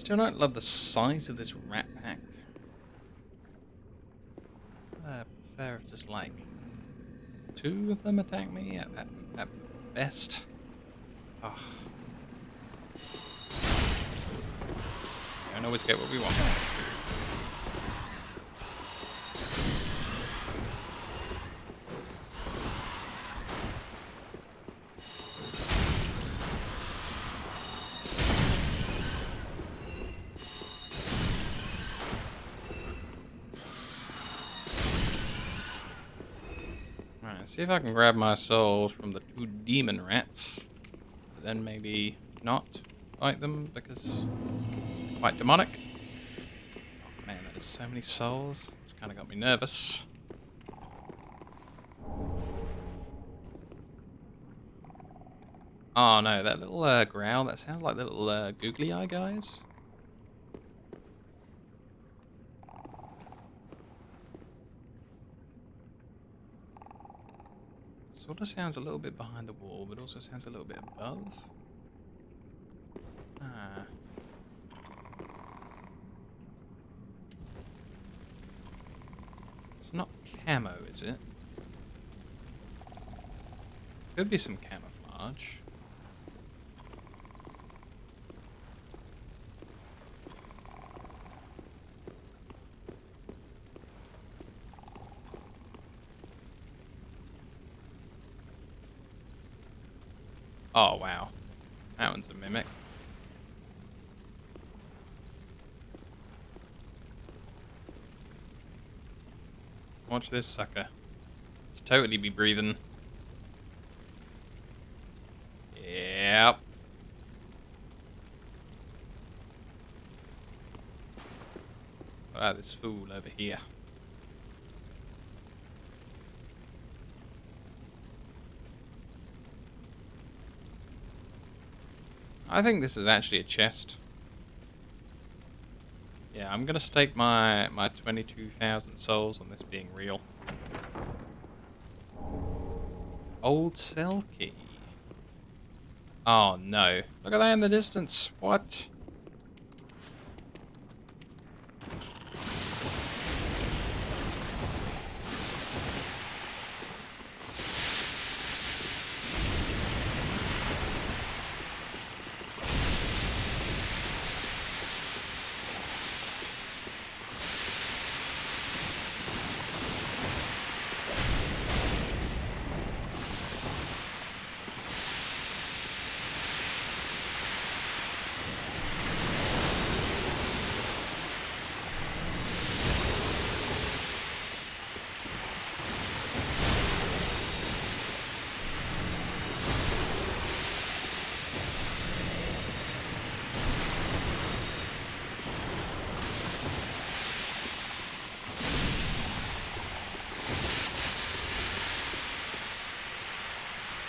Still don't love the size of this rat pack. I prefer if just like 2 of them attack me at best. Oh. We don't always get what we want. Alright, see if I can grab my souls from the 2 demon rats. But then maybe not fight them because they're quite demonic. Oh man, that is so many souls. It's kind of got me nervous. Oh no, that little growl, that sounds like the little googly eye guys. Sort of sounds a little bit behind the wall, but also sounds a little bit above. Ah. It's not camo, is it? Could be some camouflage. Oh, wow. That one's a mimic. Watch this sucker. It's totally be breathing. Yep. What about this fool over here? I think this is actually a chest. Yeah, I'm gonna stake my 22,000 souls on this being real. Old cell key. Oh no. Look at that in the distance. What?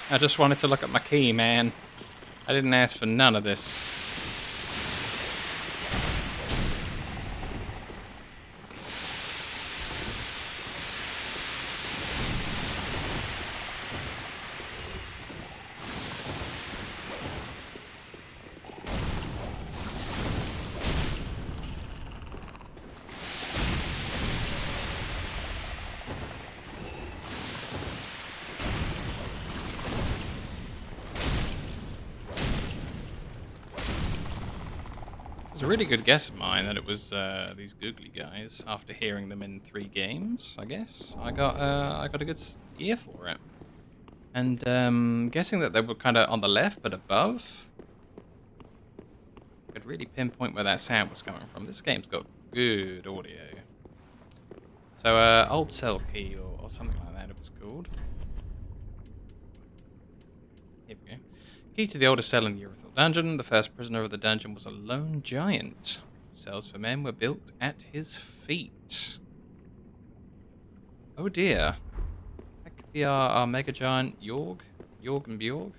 I just wanted to look at my key, man. I didn't ask for none of this. It was a really good guess of mine that it was these googly guys. After hearing them in 3 games, I guess I got a good ear for it, and guessing that they were kind of on the left but above. Could really pinpoint where that sound was coming from. This game's got good audio. So old cell key or something like that it was called. Here we go. Key to the oldest cell in the Urethral dungeon. The first prisoner of the dungeon was a lone giant. Cells for men were built at his feet. Oh dear. That could be our mega giant Yorg and Bjorg.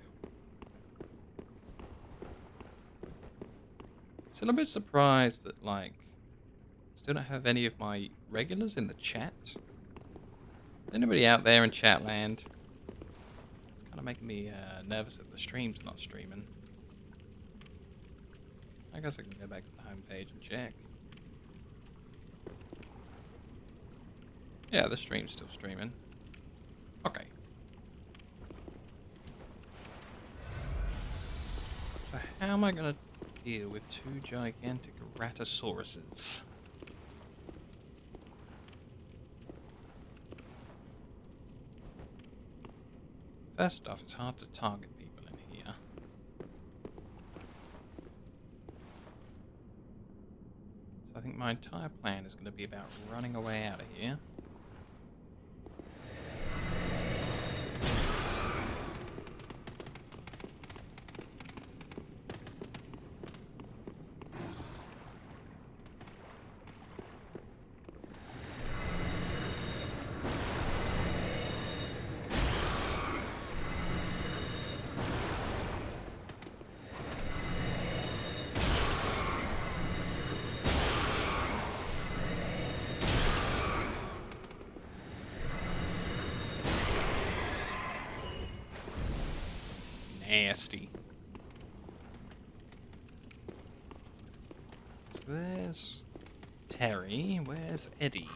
Still a bit surprised that, like, still don't have any of my regulars in the chat. Anybody out there in chat land? It's kind of making me nervous that the stream's not streaming. I guess I can go back to the home page and check. Yeah, the stream's still streaming. Okay. So how am I going to deal with two gigantic Rattosauruses? First off, it's hard to target people in here. So I think my entire plan is going to be about running away out of here. Nasty. So there's Terry. Where's Eddie?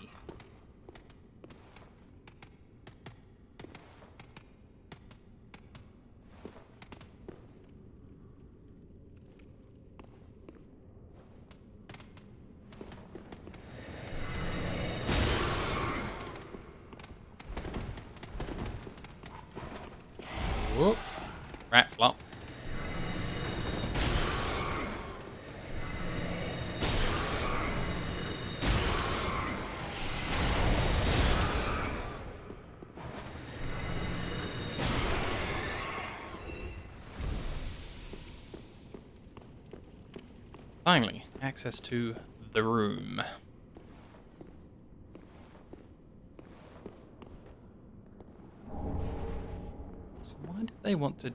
Whoop. Rat flop. Finally, access to the room. So why did they want to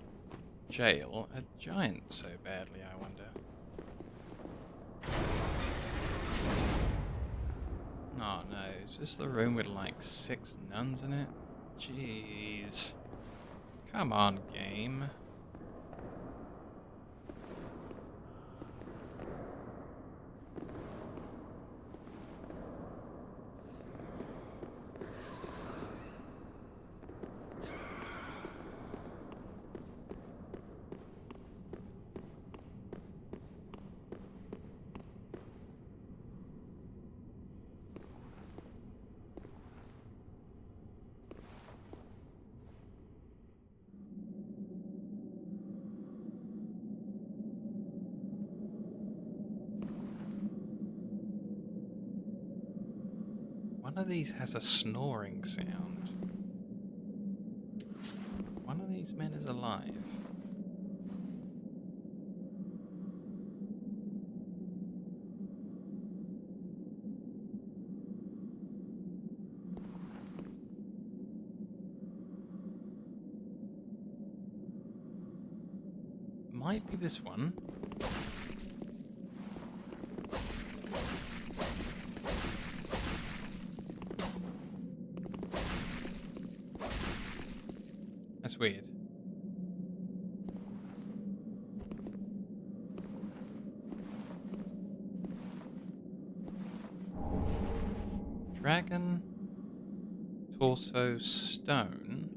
jail a giant so badly, I wonder? Oh no, is this the room with like 6 nuns in it? Jeez. Come on, game. One of these has a snoring sound. One of these men is alive. Might be this one. That's weird. Dragon. Torso stone.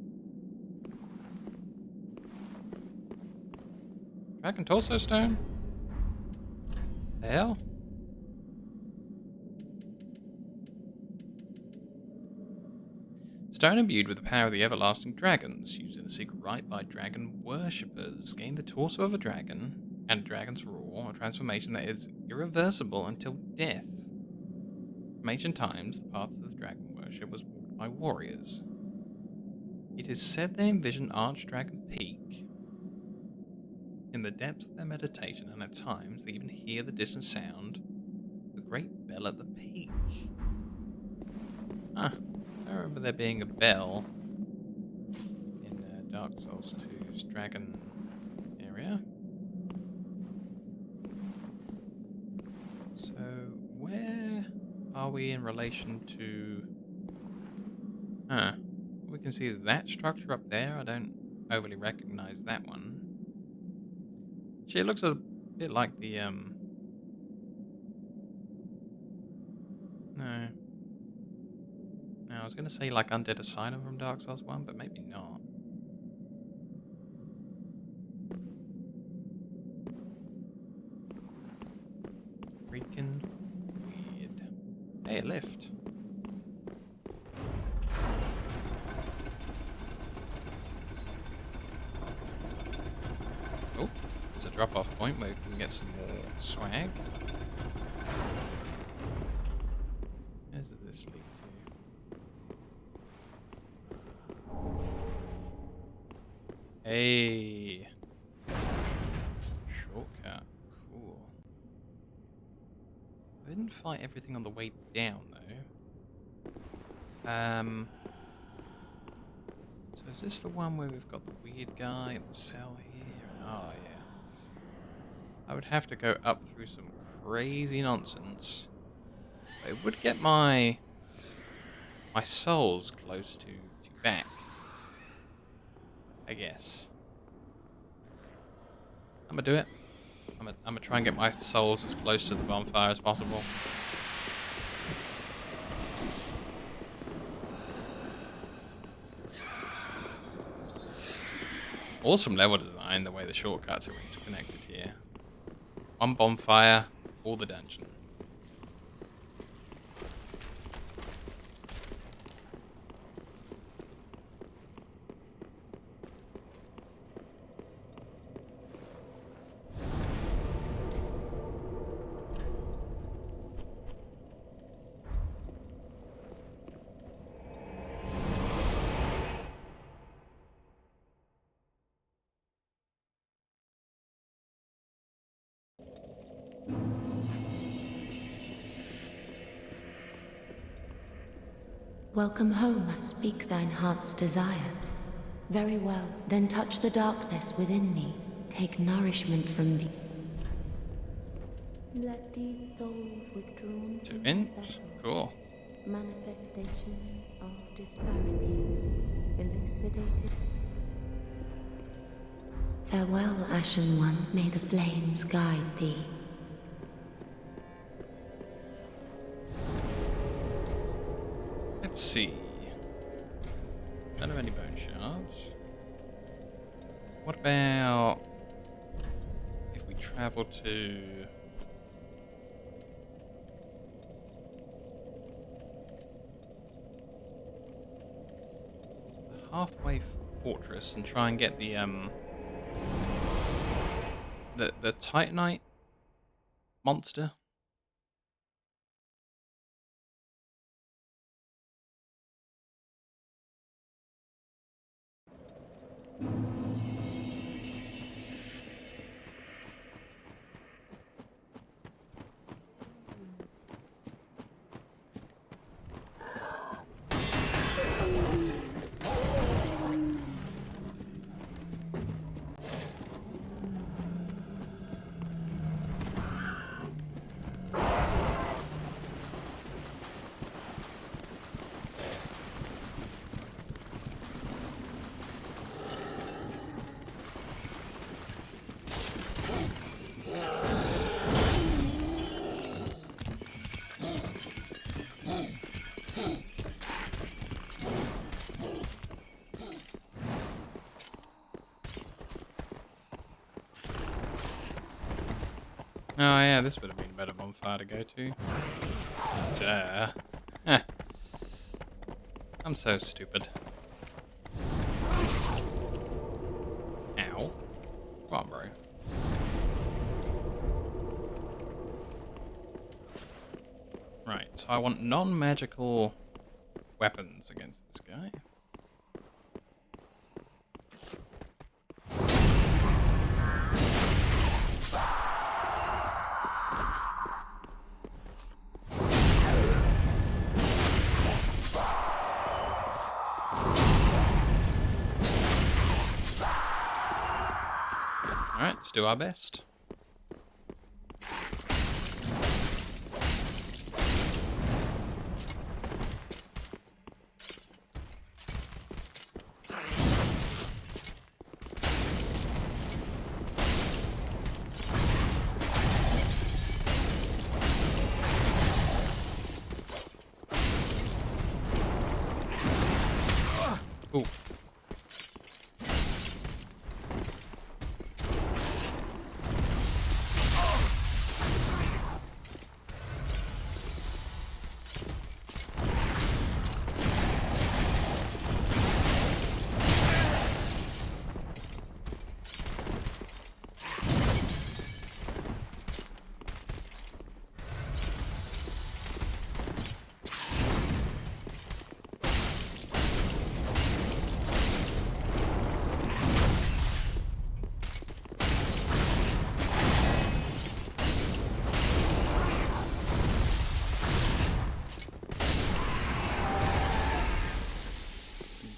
Dragon torso stone? The hell? Stone imbued with the power of the everlasting dragons, used in a secret rite by dragon worshippers. Gain the torso of a dragon and a dragon's roar, a transformation that is irreversible until death. From ancient times, the path of the dragon worship was walked by warriors. It is said they envision Archdragon Peak in the depths of their meditation, and at times they even hear the distant sound of the great bell at the peak. Ah, I remember there being a bell in Dark Souls 2's dragon area. So, where are we in relation to... Huh. What we can see is that structure up there. I don't overly recognize that one. Actually, it looks a bit like the No. No, I was going to say like Undead Asylum from Dark Souls 1, but maybe not. Freaking weird. Hey, a lift. Oh, there's a drop-off point where we can get some more swag. Where does this lead to? Hey. Shortcut. Cool. I didn't fight everything on the way down, though. So is this the one where we've got the weird guy in the cell here? Oh, yeah. I would have to go up through some crazy nonsense. But it would get my souls close to back, I guess. I'm gonna do it. I'm gonna try and get my souls as close to the bonfire as possible. Awesome level design, the way the shortcuts are interconnected here. One bonfire, all the dungeon. Welcome home, speak thine heart's desire. Very well, then touch the darkness within me. Take nourishment from thee. Let these souls withdrawn To from Vince? vessels, Cool. manifestations of disparity, elucidated. Farewell, Ashen One, may the flames guide thee. Let's see. Don't have any bone shards. What about if we travel to the halfway fortress and try and get the Titanite monster? Oh yeah, this would have been a better bonfire to go to. Duh. Heh. I'm so stupid. Ow. Come on, bro. Right, so I want non-magical weapons against this guy. Alright, let's do our best. Ooh.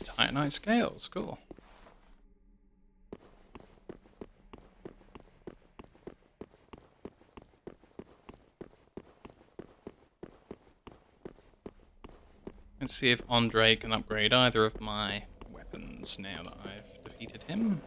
Titanite scales, cool. Let's see if Andre can upgrade either of my weapons now that I've defeated him.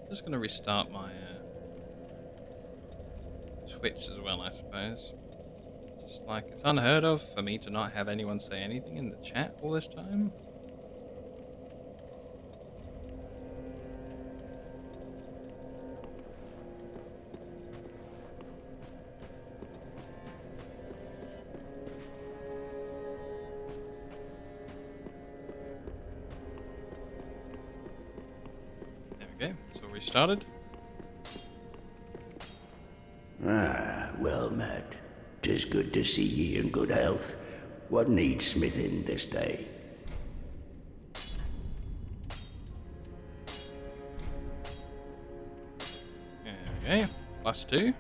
Just going to restart my Twitch as well, I suppose. Just like, it's unheard of for me to not have anyone say anything in the chat all this time. There we go, it's all restarted. Ah, well met. 'Tis good to see ye in good health. What needs smithing this day? There we go, +2.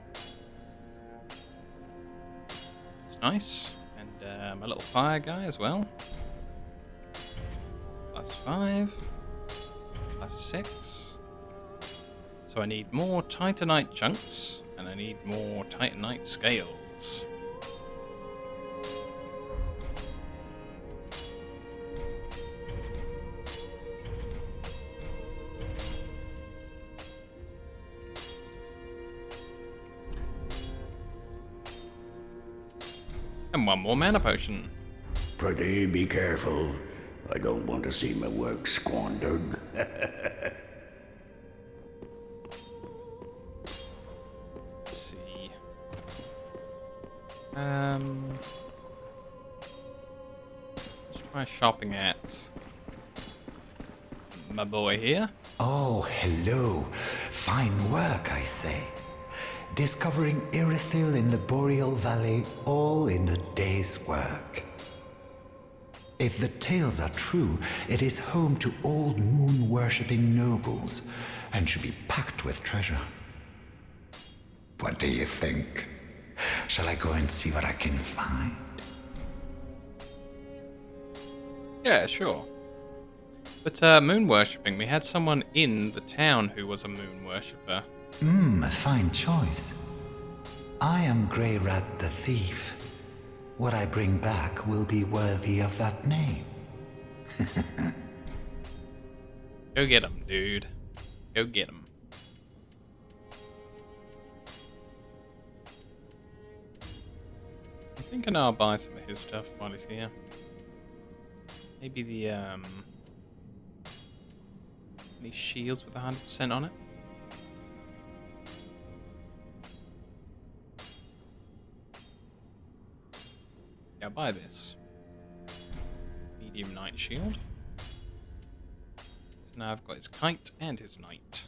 It's nice. And my little fire guy as well. +5. +6. So I need more Titanite chunks, and I need more Titanite scales. And one more mana potion. Prithee, be careful. I don't want to see my work squandered. Let's see. Let's try shopping at my boy here. Oh, hello. Fine work, I say. Discovering Irithyll in the Boreal Valley, all in a day's work. If the tales are true, it is home to old moon-worshipping nobles, and should be packed with treasure. What do you think? Shall I go and see what I can find? Yeah, sure. But moon worshipping, we had someone in the town who was a moon worshipper. A fine choice. I am Grey Rat the Thief. What I bring back will be worthy of that name. Go get him, dude. Go get him. I'm thinking I'll buy some of his stuff while he's here. Maybe these shields with 100% on it. Yeah, I'll buy this. Medium knight shield. So now I've got his kite and his knight.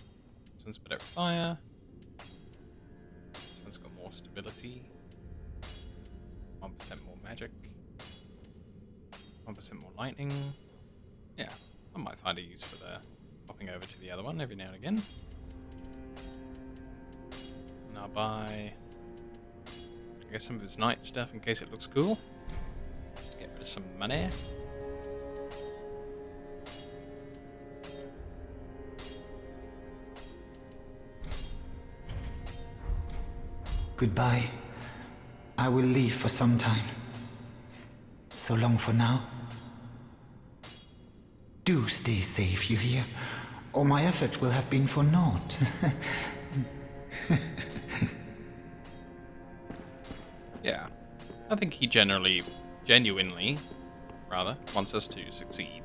This one's better at fire. This one's got more stability. 1% more magic. 1% more lightning. Yeah, I might find a use for the popping over to the other one every now and again. And I'll buy, I guess, some of his knight stuff in case it looks cool. Just to get rid of some money. Goodbye. I will leave for some time. So long for now. Do stay safe, you hear? Or my efforts will have been for naught. Yeah. I think he genuinely, wants us to succeed.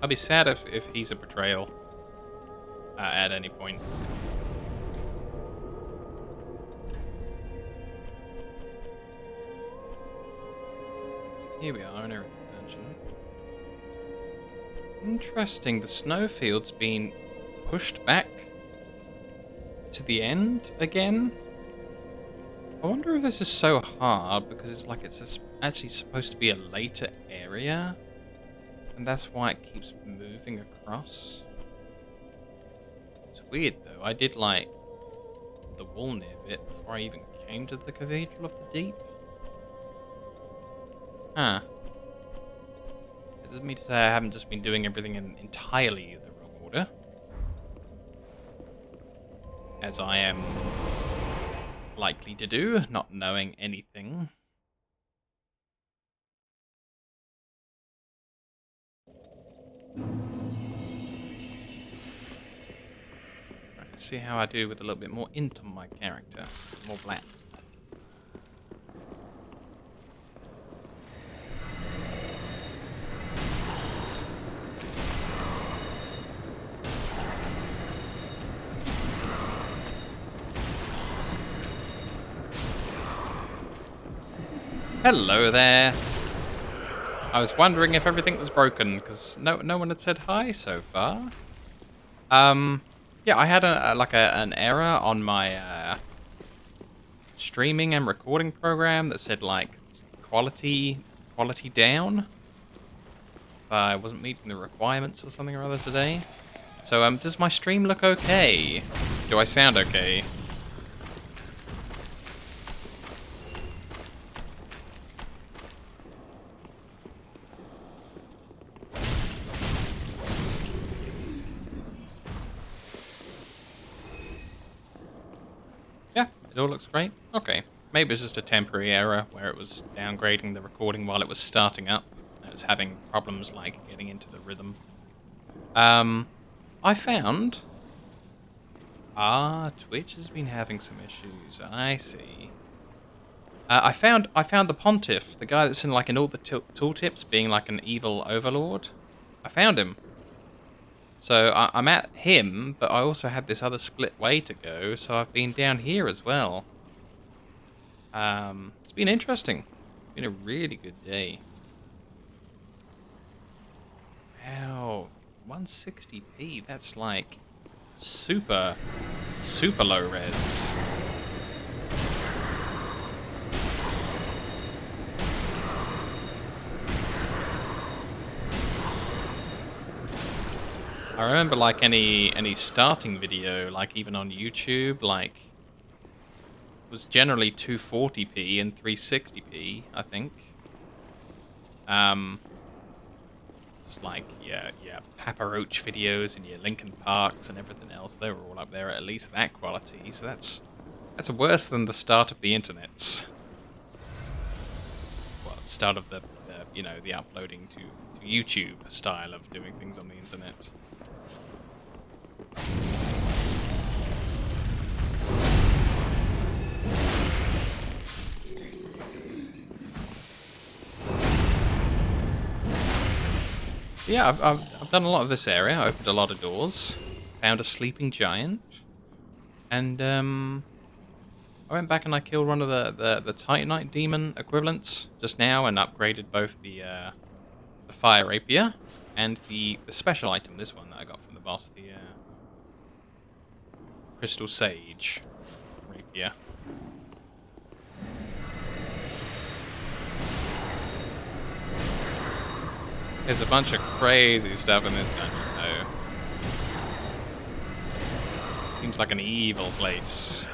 I'd be sad if he's a betrayal at any point. So here we are in Earth Dungeon. Interesting, the snowfield's been pushed back to the end again. I wonder if this is so hard because it's like it's actually supposed to be a later area, and that's why it keeps moving across. It's weird though, I did like the wall near bit before I even came to the Cathedral of the Deep. Huh. It doesn't mean to say I haven't just been doing everything in entirely the wrong order. As I am likely to do, not knowing anything. Right, let's see how I do with a little bit more into my character. More black. Hello there. I was wondering if everything was broken because no one had said hi so far. Yeah, I had an error on my streaming and recording program that said like quality down. So I wasn't meeting the requirements or something or other today. So does my stream look okay? Do I sound okay? Yeah, it all looks great. Okay. Maybe it's just a temporary error where it was downgrading the recording while it was starting up. And it was having problems like getting into the rhythm. I found... Twitch has been having some issues. I see. I found the Pontiff, the guy that's in like in all the tooltips, being like an evil overlord. I found him. So I'm at him, but I also had this other split way to go, so I've been down here as well. It's been interesting. It's been a really good day. Wow, 160p, that's like super low res. I remember like any starting video, like even on YouTube, like was generally 240p and 360p, I think. Just like yeah, Papa Roach videos and your Linkin Parks and everything else, they were all up there at least that quality. So that's worse than the start of the internet's. Well, start of the the uploading to YouTube style of doing things on the internet. Yeah, I've done a lot of this area. I opened a lot of doors, found a sleeping giant, and I went back and I killed one of the Titanite demon equivalents just now, and upgraded both the fire rapier and the special item. This one that I got from the boss, the crystal sage rapier. There's a bunch of crazy stuff in this dungeon, though. Seems like an evil place.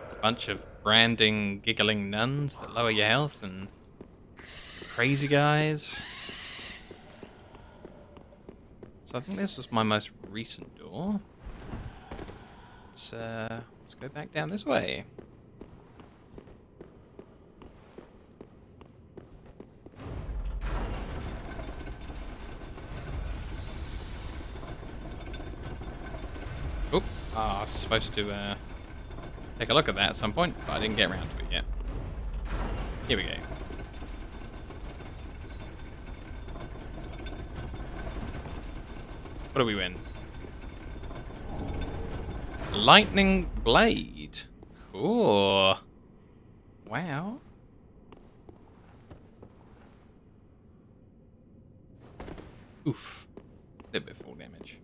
There's a bunch of branding, giggling nuns that lower your health, and crazy guys. So I think this was my most recent door. Let's go back down this way. Oop. I was supposed to take a look at that at some point, but I didn't get around to it yet. Here we go. What do we win? Lightning Blade. Cool. Wow. Oof. A little bit full damage.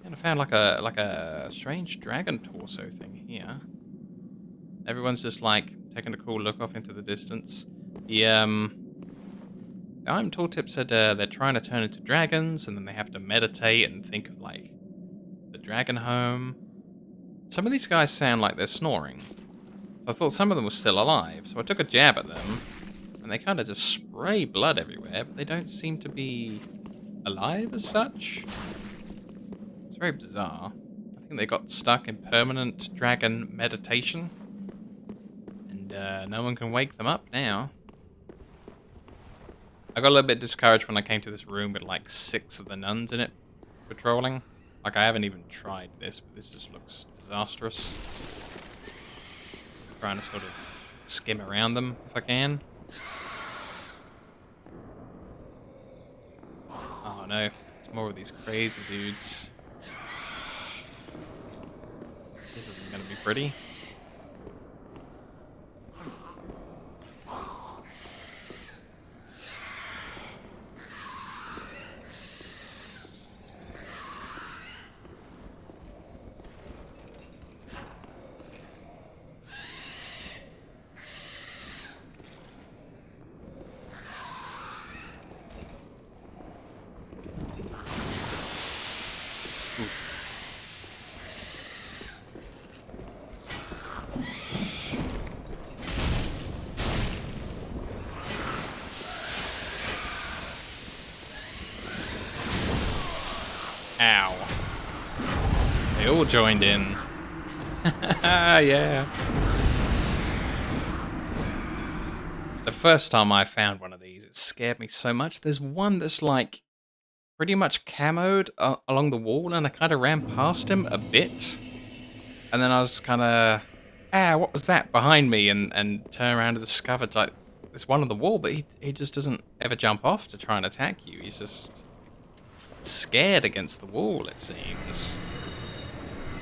And I found like a strange dragon torso thing here. Everyone's just like taking a cool look off into the distance. The I'm Tooltip said they're trying to turn into dragons, and then they have to meditate and think of like the dragon home. Some of these guys sound like they're snoring. So I thought some of them were still alive, so I took a jab at them, and they kind of just spray blood everywhere, but they don't seem to be alive as such. It's very bizarre. I think they got stuck in permanent dragon meditation, and no one can wake them up now. I got a little bit discouraged when I came to this room with like 6 of the nuns in it patrolling. Like, I haven't even tried this, but this just looks disastrous. I'm trying to sort of skim around them if I can. Oh no, it's more of these crazy dudes. This isn't going to be pretty. Ow. They all joined in. Yeah. The first time I found one of these, it scared me so much. There's one that's like pretty much camoed along the wall, and I kind of ran past him a bit. And then I was kind of, what was that behind me? And turn around and discovered like there's one on the wall, but he just doesn't ever jump off to try and attack you. He's just scared against the wall, it seems.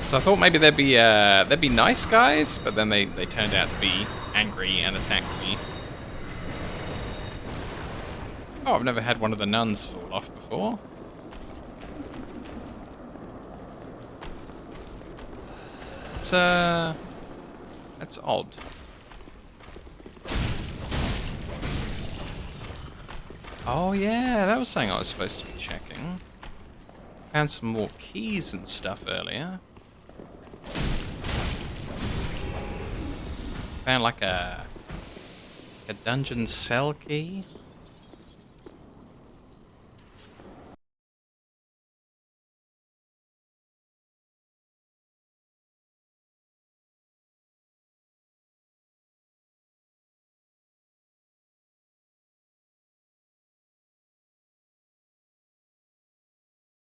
So I thought maybe they'd be nice guys, but then they turned out to be angry and attacked me. Oh, I've never had one of the nuns fall off before. That's odd. Oh yeah, that was something I was supposed to be checking. Found some more keys and stuff earlier. Found like a dungeon cell key.